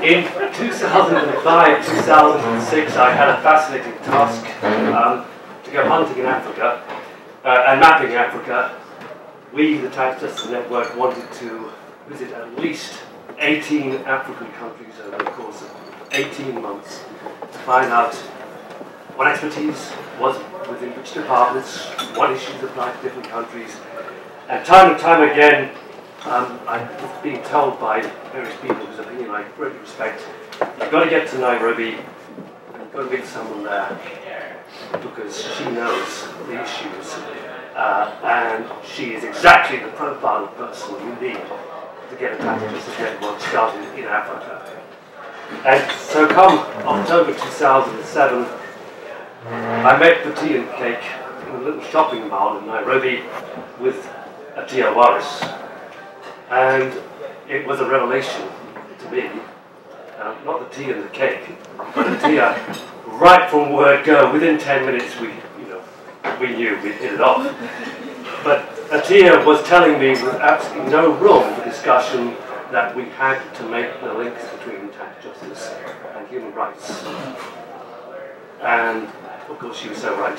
In 2005, 2006, I had a fascinating task to go hunting in Africa and mapping Africa. We, the Tax Justice Network, wanted to visit at least 18 African countries over the course of 18 months to find out what expertise was within which departments, what issues applied to different countries. And time again, I was being told by various people whose opinion I greatly respect, you've got to get to Nairobi and you've got to meet someone there because she knows the issues and she is exactly the profile of person you need to get a Tax Justice Network started in Africa. And so come October 2007, I met for tea and cake in a little shopping mall in Nairobi with Attiya Waris. And it was a revelation to me, not the tea and the cake, but Attiya, right from word go, within 10 minutes we knew we'd hit it off. But Attiya was telling me with absolutely no room for discussion that we had to make the links between tax justice and human rights. And of course she was so right.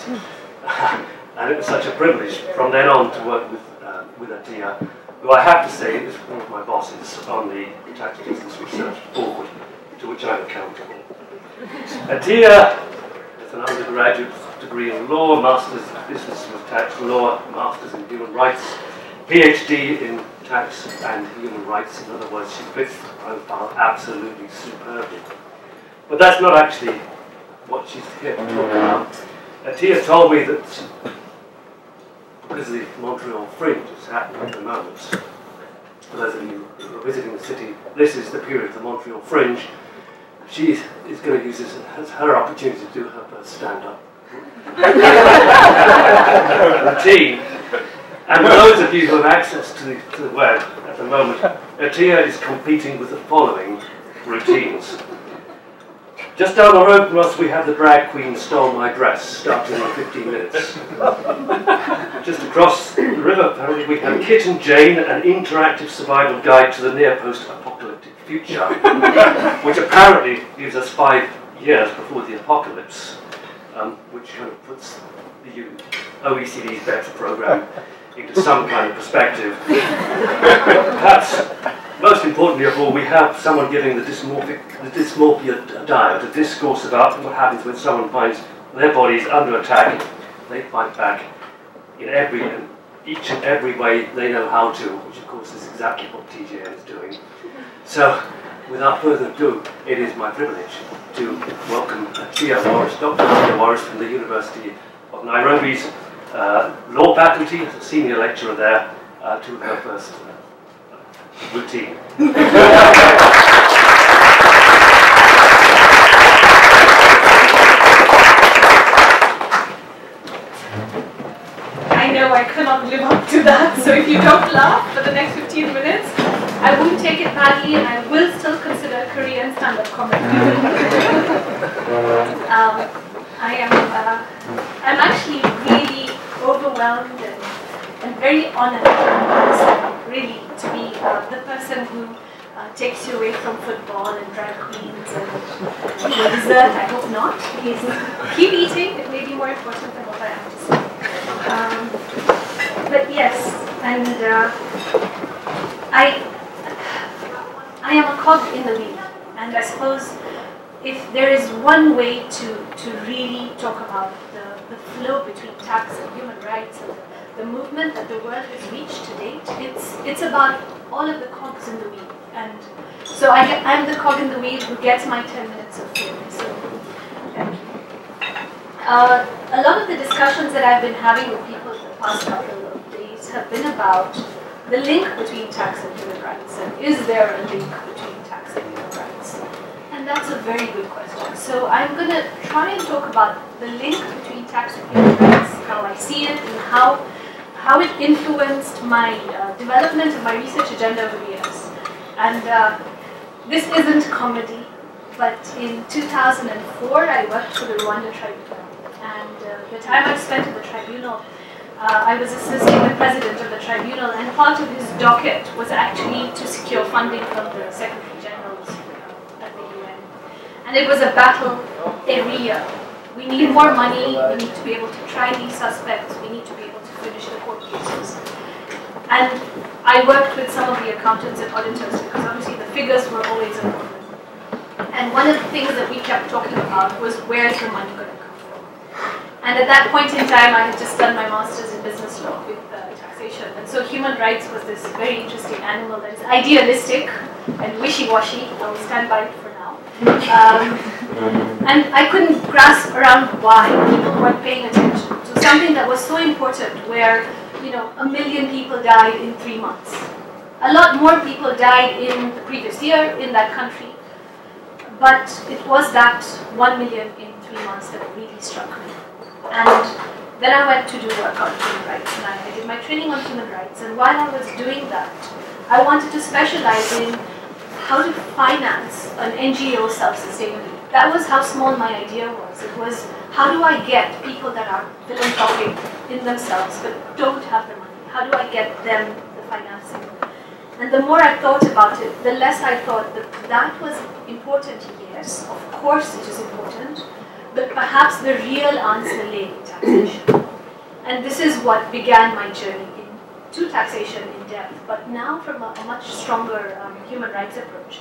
And it was such a privilege from then on to work with Attiya, who I have to say is one of my bosses on the Tax Justice Research Board, to which I'm accountable. Attiya has an undergraduate degree in law, master's in business with tax law, master's in human rights, PhD in tax and human rights. In other words, she fits the profile absolutely superbly. But that's not actually what she's here to talk about. Attiya told me that because the Montreal Fringe is happening at the moment, for those of you who are visiting the city, this is the period of the Montreal Fringe. She is going to use this as her opportunity to do her first stand-up routine. And for those of you who have access to the web at the moment, Attiya is competing with the following routines. Just down the road from us, we have the drag queen Stole My Dress, starting in 15 minutes. Just across the river, apparently, we have Kit and Jane, an interactive survival guide to the near post-apocalyptic future, which apparently gives us 5 years before the apocalypse, which kind of puts the OECD's BEPS program into some kind of perspective. Perhaps most importantly of all, we have someone giving the dysmorphia diet, a discourse about what happens when someone finds their bodies under attack. They fight back in each and every way they know how to, which of course is exactly what TJN is doing. So, without further ado, it is my privilege to welcome Attiya Waris, Dr. Attiya Waris from the University of Nairobi's law faculty, as a senior lecturer there, to her first routine. I know I cannot live up to that, so if you don't laugh for the next 15 minutes, I won't take it badly and I will still consider Korean stand-up comedy. I'm actually really overwhelmed and very honored, really, to be the person who takes you away from football and drag queens and dessert. I hope not. Please keep eating. It may be more important than what I have to say. But yes, and I am a cog in the wheel, and I suppose if there is one way to really talk about the flow between tax and human rights and the movement that the world has reached to date, it's about all of the cogs in the wheel. And so I'm the cog in the wheel who gets my 10 minutes of fame. So thank you. A lot of the discussions that I've been having with people in the past couple of days have been about the link between tax and human rights. And is there a link between tax and human rights? And that's a very good question. So I'm going to try and talk about the link between tax and human rights, how I see it, and how it influenced my development of my research agenda over the years. And this isn't comedy, but in 2004 I worked for the Rwanda Tribunal. And the time I spent at the tribunal, I was assisting the president of the tribunal, and part of his docket was actually to secure funding from the Secretary Generals at the And it was a battle every year. We need more money, we need to be able to try these suspects, we need to be able to finish the court cases. And I worked with some of the accountants and auditors because obviously the figures were always a problem. And one of the things that we kept talking about was where's the money going to come from? And at that point in time, I had just done my master's in business law with taxation. And so human rights was this very interesting animal that is idealistic and wishy-washy. I will stand by it for now. And I couldn't grasp around why people weren't paying attention to something that was so important where, you know, 1 million people died in 3 months. A lot more people died in the previous year in that country. But it was that 1 million in 3 months that really struck me. And then I went to do work on human rights, and I did my training on human rights. And while I was doing that, I wanted to specialize in how to finance an NGO self-sustainably. That was how small my idea was. It was, how do I get people that are philanthropic in themselves but don't have the money? How do I get them the financing? And the more I thought about it, the less I thought that that was important. Yes, of course it is important, but perhaps the real answer lay in taxation. And this is what began my journey into taxation in depth, but now from a much stronger human rights approach.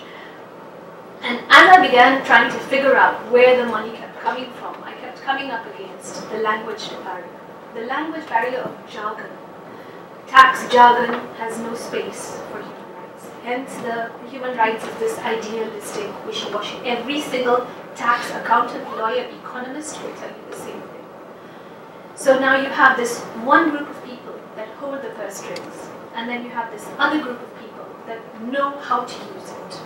And as I began trying to figure out where the money kept coming from, I kept coming up against the language barrier. The language barrier of jargon. Tax jargon has no space for human rights. Hence, the human rights is this idealistic, wishy-washy. Every single tax accountant, lawyer, economist will tell you the same thing. So now you have this one group of people that hold the purse strings, and then you have this other group of people that know how to use it.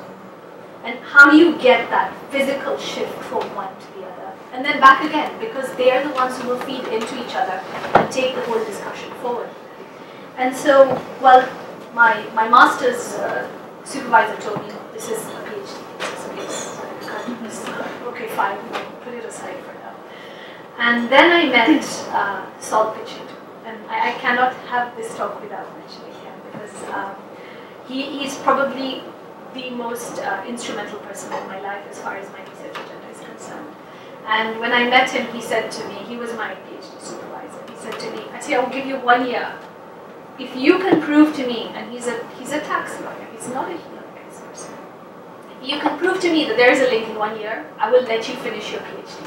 And how do you get that physical shift from one to the other? And then back again, because they are the ones who will feed into each other and take the whole discussion forward. And so, well, my master's supervisor told me, this is a PhD thesis, okay, fine, put it aside for now. And then I met Saul Pitchett, and I cannot have this talk without mentioning him, because he's probably the most instrumental person in my life as far as my research agenda is concerned. And when I met him, he said to me, he was my PhD supervisor, he said to me, Attiya, I'll give you 1 year. If you can prove to me, and he's a tax lawyer, he's not a human rights person. If you can prove to me that there is a link in 1 year, I will let you finish your PhD.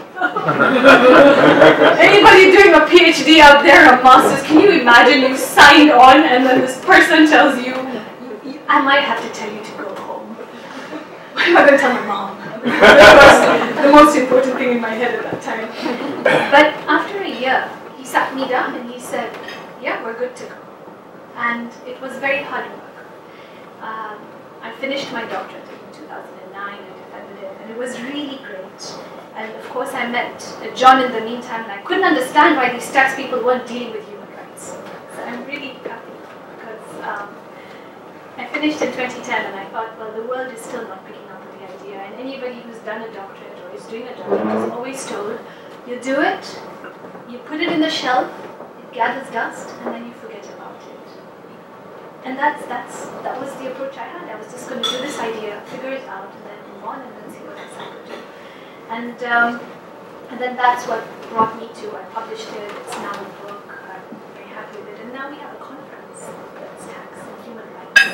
Anybody doing a PhD out there, a master's, can you imagine you signed on and then this person tells you, I might have to tell you to go home. What am I going to tell my mom? That was the most important thing in my head at that time. But after a year, he sat me down and he said, yeah, we're good to go. And it was very hard work. I finished my doctorate in 2009, I defended it, and it was really great. And of course I met John in the meantime, and I couldn't understand why these tax people weren't dealing with human rights. So I'm really happy because I finished in 2010 and I thought, well, the world is still not picking up on the idea, and anybody who's done a doctorate or is doing a doctorate is always told, you do it, you put it in the shelf, it gathers dust, and then you forget about it. And that was the approach I had. I was just going to do this idea, figure it out, and then move on, and then see what else I could do. And then that's what brought me to. I published it. It's now a book. I'm very happy with it. And now we have a conference that's tax and human rights.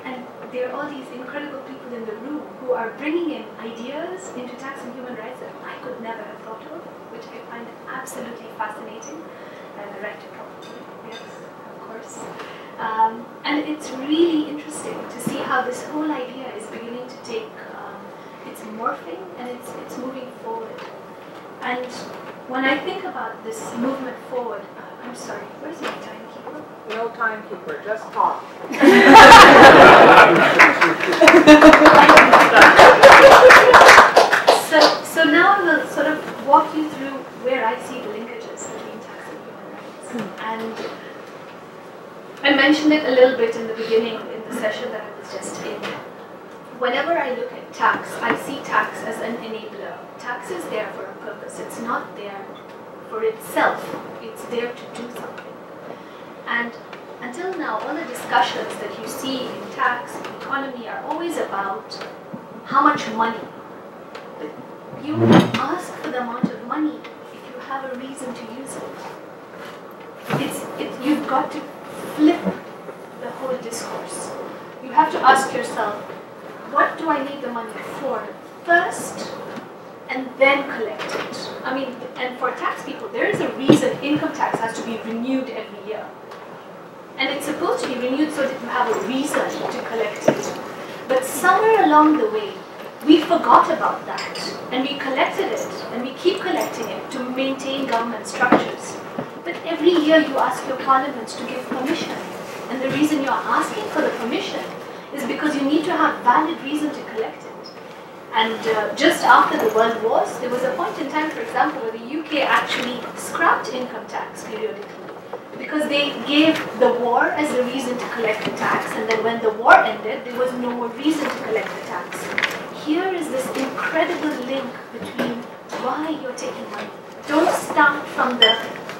And there are all these incredible people in the room who are bringing in ideas into tax and human rights that I could never have thought of, which I find absolutely fascinating. And the right to property, yes, of course. And it's really interesting to see how this whole idea is beginning to take, it's morphing and it's moving forward. And when I think about this movement forward, I'm sorry, where's my timekeeper? No timekeeper, just talk. So now I will sort of walk you through where I see the linkages between tax and human rights. And I mentioned it a little bit in the beginning in the session that I was just in. Whenever I look at tax, I see tax as an enabler. Tax is there for a purpose. It's not there for itself. It's there to do something. And until now, all the discussions that you see in tax and economy are always about how much money. But you ask for the amount of money if you have a reason to use it. You've got to flip the whole discourse. You have to ask yourself, what do I need the money for first, and then collect it? I mean, and for tax people, there is a reason income tax has to be renewed every year. And it's supposed to be renewed so that you have a reason to collect it. But somewhere along the way, we forgot about that, and we collected it, and we keep collecting it to maintain government structures. But every year you ask your parliaments to give permission. And the reason you're asking for the permission is because you need to have valid reason to collect it. And just after the World Wars, there was a point in time, for example, where the UK actually scrapped income tax periodically because they gave the war as a reason to collect the tax, and then when the war ended, there was no more reason to collect the tax. Here is this incredible link between why you're taking money. Don't start from the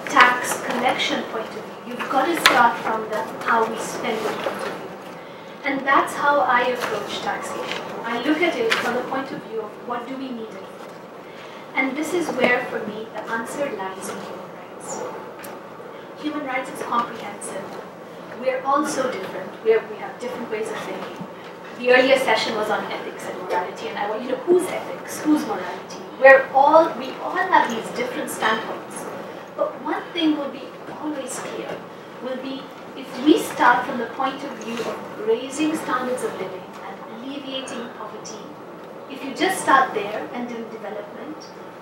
tax collection point of view. You've got to start from the how we spend it point of view. And that's how I approach taxation. I look at it from the point of view of what do we need it for. And this is where, for me, the answer lies in human rights. Human rights is comprehensive. We're all so different. We have different ways of thinking. The earlier session was on ethics and morality, and I want, who's ethics, who's morality? We all have these different standpoints. But one thing will be always clear, will be if we start from the point of view of raising standards of living and alleviating poverty, if you just start there and do development,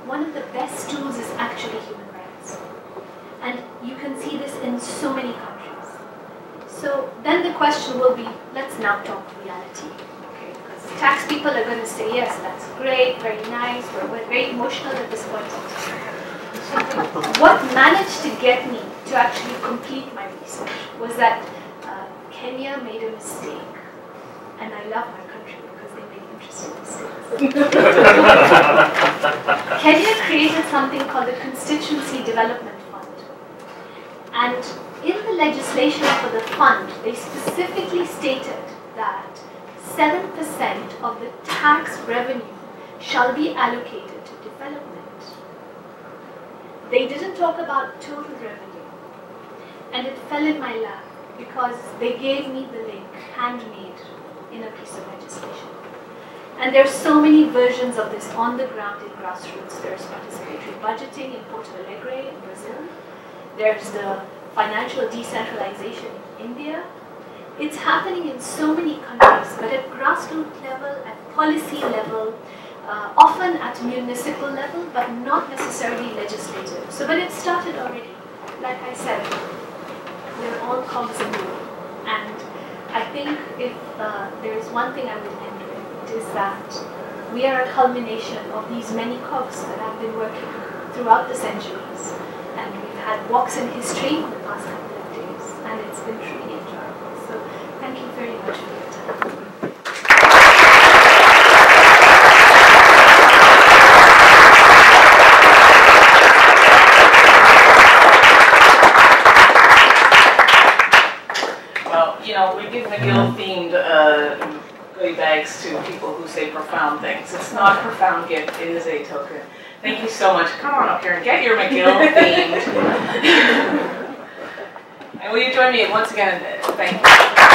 one of the best tools is actually human rights. And you can see this in so many countries. So then the question will be, let's now talk reality. Okay, because tax people are going to say, yes, that's great, very nice, we're very emotional at this point in time. What managed to get me to actually complete my research was that Kenya made a mistake. And I love my country because they make interesting mistakes. Kenya created something called the Constituency Development Fund. And in the legislation for the fund, they specifically stated that 7% of the tax revenue shall be allocated to development. They didn't talk about total revenue. And it fell in my lap because they gave me the link, handmade, in a piece of legislation. And there's so many versions of this on the ground in grassroots. There's participatory budgeting in Porto Alegre in Brazil. There's the financial decentralization in India. It's happening in so many countries, but at grassroots level, at policy level, often at municipal level, but not necessarily legislative. So, but it started already. Like I said, we're all cogs in the wheel. And I think if there is one thing I would end with, it is that we are a culmination of these many cogs that have been working throughout the centuries. And we've had walks in history in the past couple of days, and it's been truly enjoyable. So thank you very much for your time. We give McGill-themed goodie bags to people who say profound things. It's not a profound gift, it is a token. Thank you so much. Come on up here and get your McGill-themed. And will you join me once again? Thank you.